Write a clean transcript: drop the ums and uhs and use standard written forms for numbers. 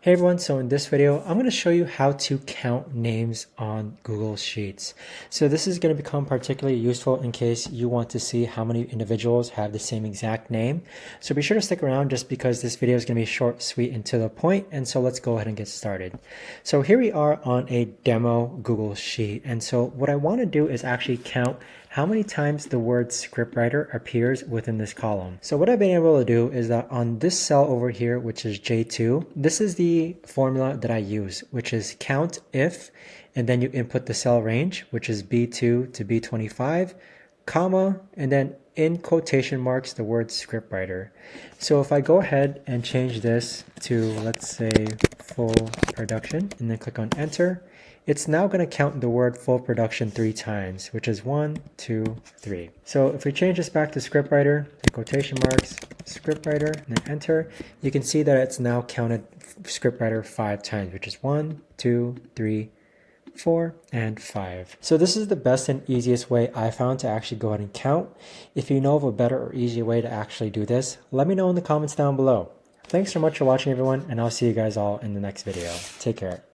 Hey everyone, so in this video, I'm going to show you how to count names on Google Sheets. So this is going to become particularly useful in case you want to see how many individuals have the same exact name. So be sure to stick around just because this video is going to be short, sweet, and to the point. And so let's go ahead and get started. So here we are on a demo Google Sheet. And so what I want to do is actually count how many times the word scriptwriter appears within this column. So what I've been able to do is that on this cell over here, which is J2, this is the formula that I use, which is COUNTIF, and then you input the cell range, which is B2 to B25, comma, and then in quotation marks, the word scriptwriter. So if I go ahead and change this to, let's say, full production, and then click on enter, it's now going to count the word full production 3 times, which is 1, 2, 3. So if we change this back to scriptwriter, in quotation marks, scriptwriter, and then enter, you can see that it's now counted scriptwriter 5 times, which is 1, 2, 3, 4, and 5. So this is the best and easiest way I found to actually go ahead and count. If you know of a better or easier way to actually do this, let me know in the comments down below. Thanks so much for watching everyone, and I'll see you guys all in the next video. Take care.